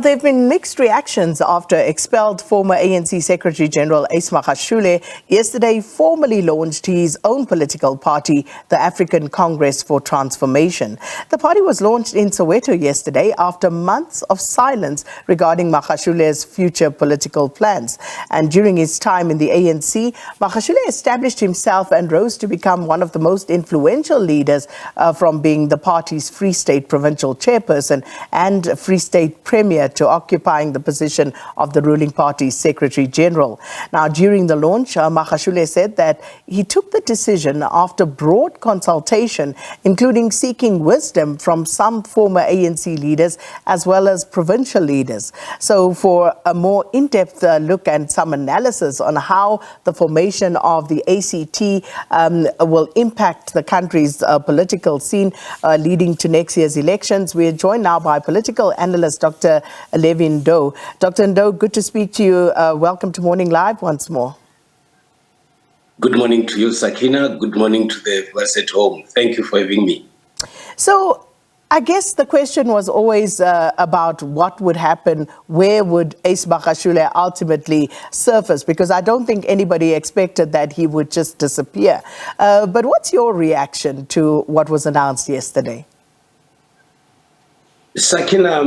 There have been mixed reactions after expelled former ANC Secretary-General Ace Magashule yesterday formally launched his own political party, the African Congress for Transformation. The party was launched in Soweto yesterday after months of silence regarding Magashule's future political plans. And during his time in the ANC, Magashule established himself and rose to become one of the most influential leaders from being the party's Free State Provincial chairperson and Free State Premier to occupying the position of the ruling party's Secretary-General. Now, during the launch, Magashule said that he took the decision after broad consultation, including seeking wisdom from some former ANC leaders as well as provincial leaders. So for a more in-depth look and some analysis on how the formation of the ACT will impact the country's political scene leading to next year's elections, we are joined now by political analyst Dr Levy Ndou. Dr. Ndou, good to speak to you. Welcome to Morning Live once more. Good morning to you, Sakina. Good morning to the viewers at home. Thank you for having me. So, I guess the question was always about what would happen, where would Ace Magashule ultimately surface, because I don't think anybody expected that he would just disappear. But what's your reaction to what was announced yesterday? Sakina,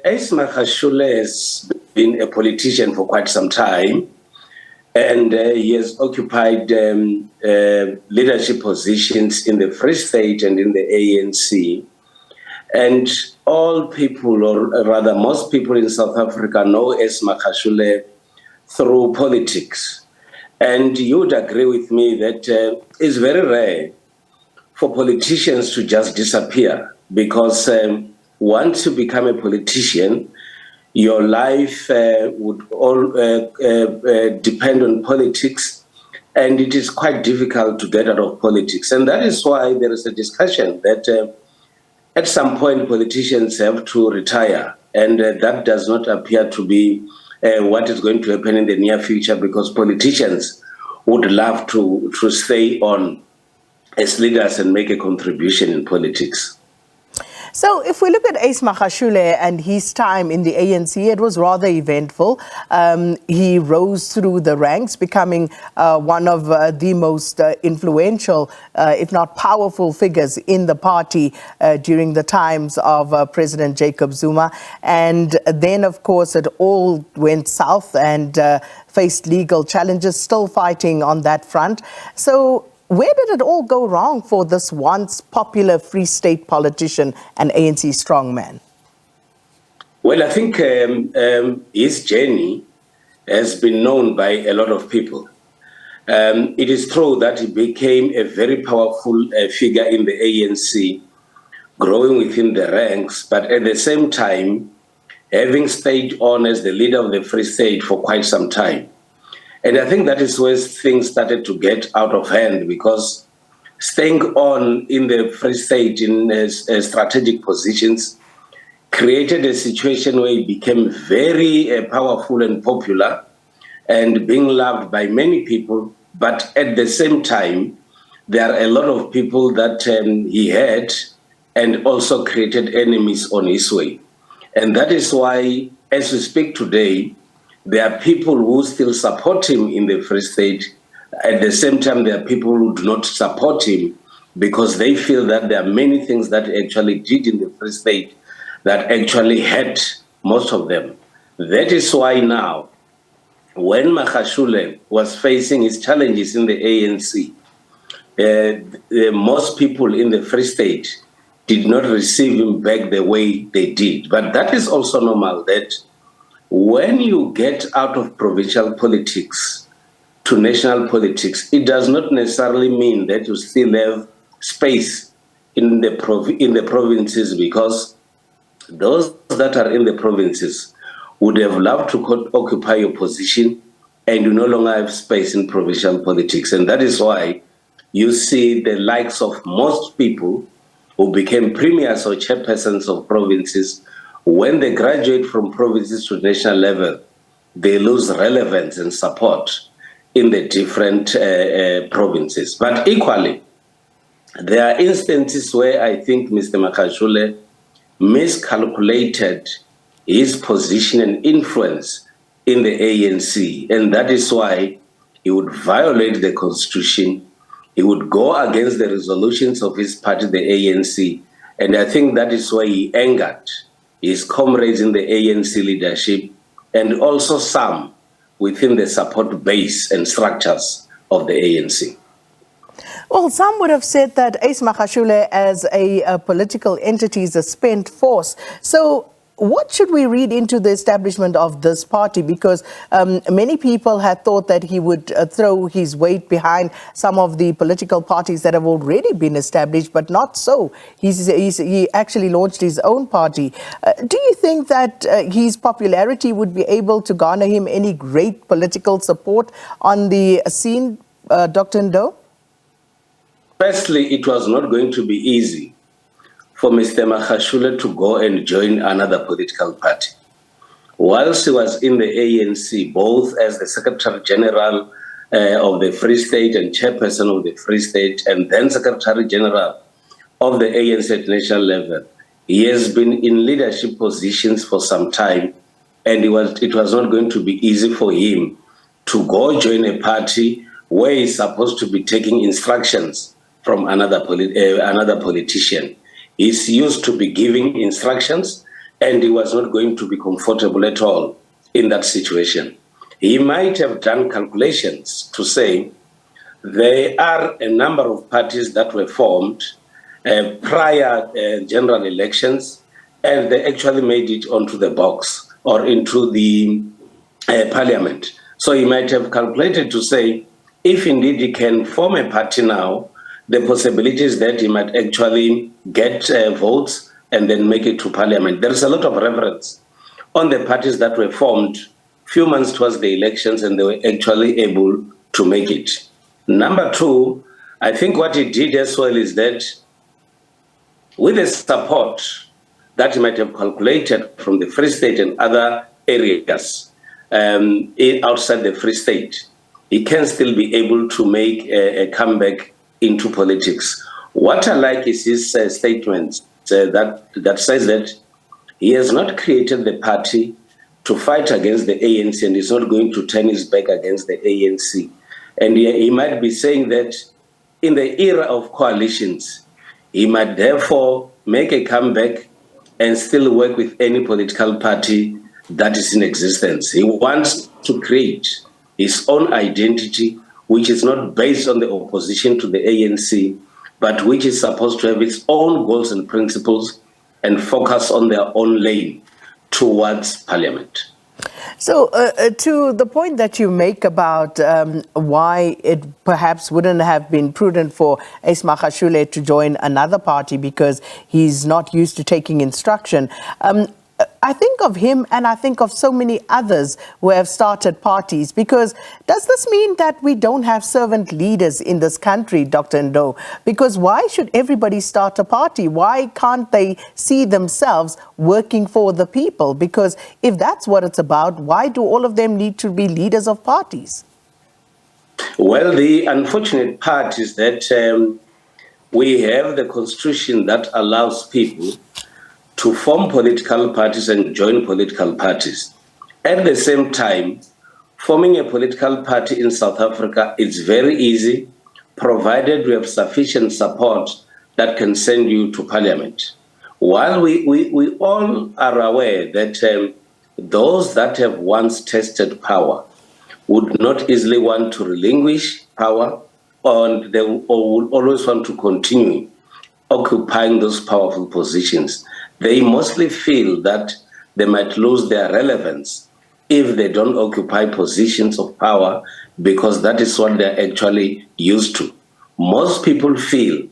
Ace Magashule has been a politician for quite some time, and he has occupied leadership positions in the Free State and in the ANC. And all people, or rather most people in South Africa, know Ace Magashule through politics. And you would agree with me that it's very rare for politicians to just disappear, because once you become a politician, your life would all depend on politics, and it is quite difficult to get out of politics. And that is why there is a discussion that at some point politicians have to retire, and that does not appear to be what is going to happen in the near future, because politicians would love to stay on as leaders and make a contribution in politics. So if we look at Ace Magashule and his time in the ANC, it was rather eventful. He rose through the ranks, becoming one of the most influential, if not powerful figures in the party during the times of President Jacob Zuma. And then, of course, it all went south and faced legal challenges, still fighting on that front. So where did it all go wrong for this once popular Free State politician and ANC strongman? Well, I think his journey has been known by a lot of people. It is true that he became a very powerful figure in the ANC, growing within the ranks, but at the same time, having stayed on as the leader of the Free State for quite some time. And I think that is where things started to get out of hand, because staying on in the Free State in strategic positions created a situation where he became very powerful and popular and being loved by many people. But at the same time, there are a lot of people that he had and also created enemies on his way. And that is why, as we speak today, there are people who still support him in the Free State. At the same time, there are people who do not support him because they feel that there are many things that he actually did in the Free State that actually hurt most of them. That is why now, when Magashule was facing his challenges in the ANC, most people in the Free State did not receive him back the way they did. But that is also normal, that when you get out of provincial politics to national politics, it does not necessarily mean that you still have space in the provinces, because those that are in the provinces would have loved to occupy your position, and you no longer have space in provincial politics. And that is why you see the likes of most people who became premiers or chairpersons of provinces. When they graduate from provinces to national level, they lose relevance and support in the different provinces. But equally, there are instances where I think Mr. Magashule miscalculated his position and influence in the ANC. And that is why he would violate the constitution. He would go against the resolutions of his party, the ANC. And I think that is why he angered his comrades in the ANC leadership and also some within the support base and structures of the ANC. Well, some would have said that Ace Magashule as a political entity is a spent force. So what should we read into the establishment of this party? Because many people had thought that he would throw his weight behind some of the political parties that have already been established, but not so. He actually launched his own party. Do you think that his popularity would be able to garner him any great political support on the scene, Dr. Ndou? Firstly, it was not going to be easy for Mr. Magashule to go and join another political party. Whilst he was in the ANC, both as the Secretary-General of the Free State and chairperson of the Free State, and then Secretary-General of the ANC at national level, he has been in leadership positions for some time, and it was not going to be easy for him to go join a party where he's supposed to be taking instructions from another politician. He's used to be giving instructions, and he was not going to be comfortable at all in that situation. He might have done calculations to say there are a number of parties that were formed prior general elections, and they actually made it onto the box or into the parliament. So he might have calculated to say, if indeed he can form a party now, the possibilities that he might actually get votes and then make it to parliament. There's a lot of reference on the parties that were formed few months towards the elections, and they were actually able to make it. Number two, I think what he did as well is that with the support that he might have calculated from the Free State and other areas outside the Free State, he can still be able to make a comeback into politics. What I like is his statement that says that he has not created the party to fight against the ANC, and he's not going to turn his back against the ANC. And he might be saying that in the era of coalitions, he might therefore make a comeback and still work with any political party that is in existence. He wants to create his own identity, which is not based on the opposition to the ANC, but which is supposed to have its own goals and principles and focus on their own lane towards parliament. So to the point that you make about why it perhaps wouldn't have been prudent for Ace Magashule to join another party because he's not used to taking instruction, I think of him and I think of so many others who have started parties, because does this mean that we don't have servant leaders in this country, Dr. Ndou? Because why should everybody start a party? Why can't they see themselves working for the people? Because if that's what it's about, why do all of them need to be leaders of parties? Well, the unfortunate part is that we have the constitution that allows people to form political parties and join political parties. At the same time, forming a political party in South Africa is very easy, provided we have sufficient support that can send you to parliament. While we all are aware that those that have once tested power would not easily want to relinquish power, or would always want to continue occupying those powerful positions, they mostly feel that they might lose their relevance if they don't occupy positions of power, because that is what they're actually used to. Most people feel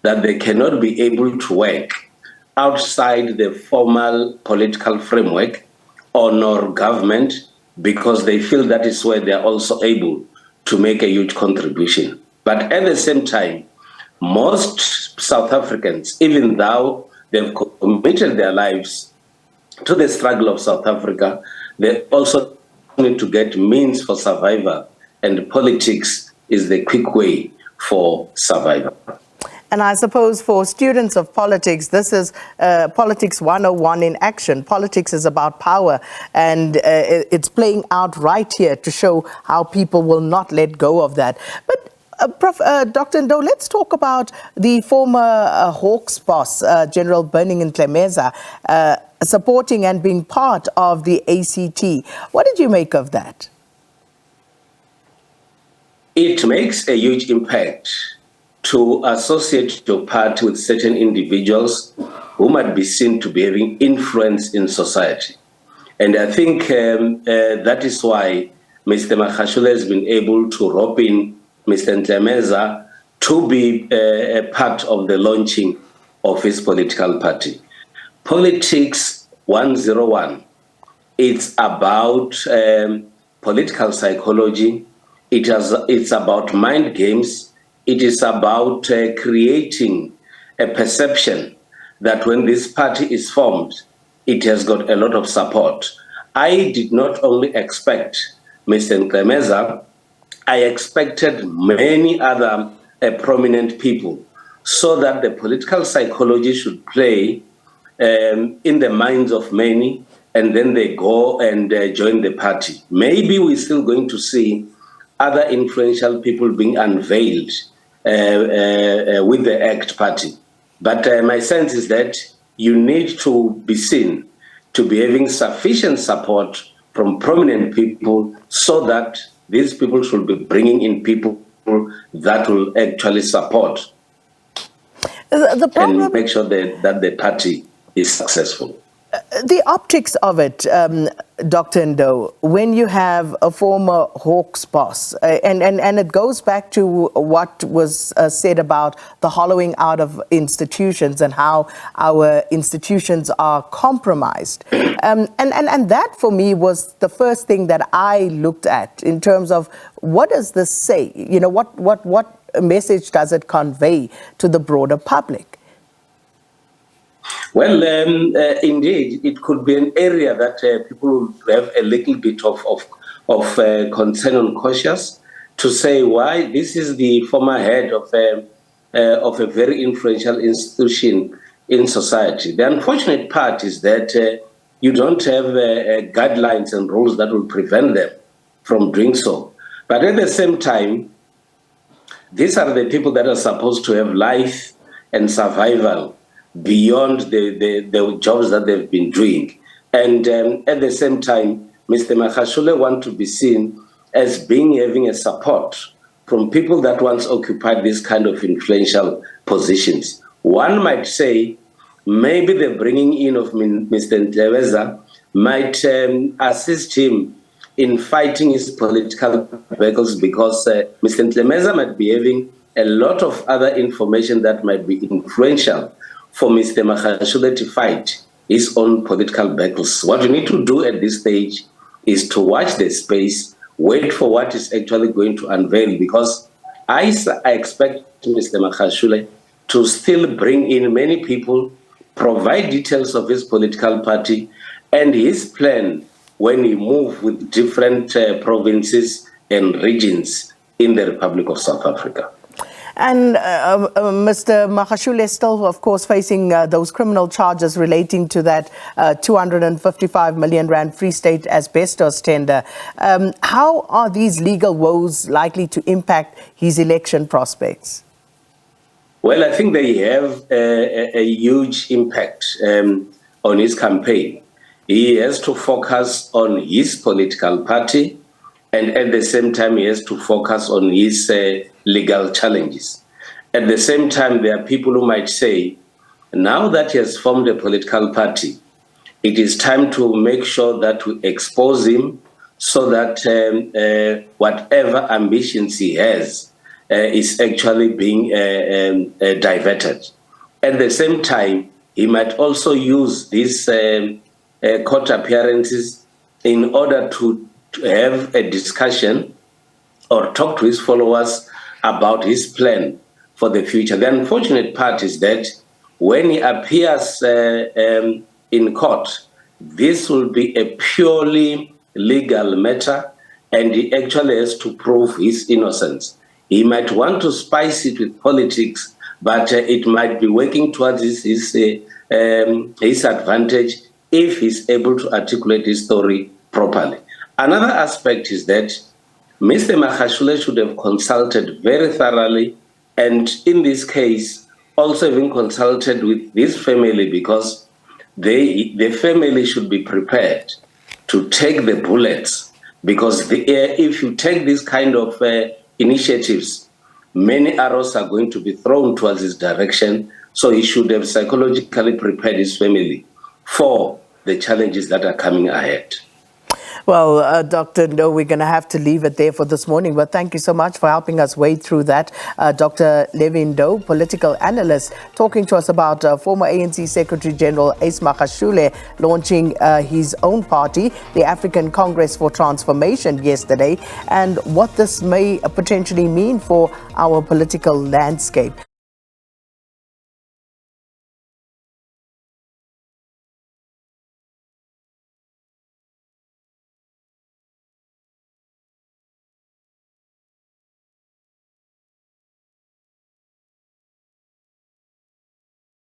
that they cannot be able to work outside the formal political framework or nor government, because they feel that is where they are also able to make a huge contribution. But at the same time, most South Africans, even though they've committed their lives to the struggle of South Africa, they also need to get means for survival, and politics is the quick way for survival. And I suppose for students of politics, this is politics 101 in action. Politics is about power, and it's playing out right here to show how people will not let go of that. But Dr. Ndou, let's talk about the former Hawks boss, General Ndou, supporting and being part of the ACT. What did you make of that? It makes a huge impact to associate your party with certain individuals who might be seen to be having influence in society. And I think that is why Mr. Magashule has been able to rope in Mr. Ndou to be a part of the launching of his political party. Politics 101, it's about political psychology, it's about mind games, it is about creating a perception that when this party is formed, it has got a lot of support. I did not only expect Mr. Ndou, I expected many other prominent people, so that the political psychology should play in the minds of many, and then they go and join the party. Maybe we're still going to see other influential people being unveiled with the ACT party. But my sense is that you need to be seen to be having sufficient support from prominent people, so that these people should be bringing in people that will actually support the problem, and make sure that the party is successful. The optics of it, Dr. Ndou, when you have a former Hawks boss, and it goes back to what was said about the hollowing out of institutions and how our institutions are compromised. And that for me was the first thing that I looked at in terms of what does this say? You know, what message does it convey to the broader public? Well, indeed, it could be an area that people have a little bit of concern and cautious to say why this is the former head of a very influential institution in society. The unfortunate part is that you don't have guidelines and rules that will prevent them from doing so. But at the same time, these are the people that are supposed to have life and survival beyond the jobs that they've been doing. And at the same time, Mr. Magashule wants to be seen as having a support from people that once occupied this kind of influential positions. One might say maybe the bringing in of Mr. Ndou might assist him in fighting his political battles, because Mr. Ndou might be having a lot of other information that might be influential for Mr. Magashule to fight his own political battles. What we need to do at this stage is to watch the space, wait for what is actually going to unveil, because I expect Mr. Magashule to still bring in many people, provide details of his political party and his plan when he moves with different provinces and regions in the Republic of South Africa. And Mr. Magashule is still, of course, facing those criminal charges relating to that 255 million rand Free State asbestos tender. How are these legal woes likely to impact his election prospects? Well, I think they have a huge impact on his campaign. He has to focus on his political party, and at the same time, he has to focus on his legal challenges. At the same time, there are people who might say, now that he has formed a political party, it is time to make sure that we expose him, so that whatever ambitions he has is actually being diverted. At the same time, he might also use these court appearances in order to have a discussion or talk to his followers about his plan for the future. The unfortunate part is that when he appears in court, this will be a purely legal matter, and he actually has to prove his innocence. He might want to spice it with politics but it might be working towards his advantage if he's able to articulate his story properly. Another aspect is that Mr. Magashule should have consulted very thoroughly, and in this case, also having consulted with this family, because the family should be prepared to take the bullets, because if you take this kind of initiatives, many arrows are going to be thrown towards his direction. So he should have psychologically prepared his family for the challenges that are coming ahead. Well, Dr. Ndou, we're going to have to leave it there for this morning, but thank you so much for helping us wade through that. Dr. Levy Ndou, political analyst, talking to us about former ANC Secretary-General Ace Magashule launching his own party, the African Congress for Transformation, yesterday, and what this may potentially mean for our political landscape.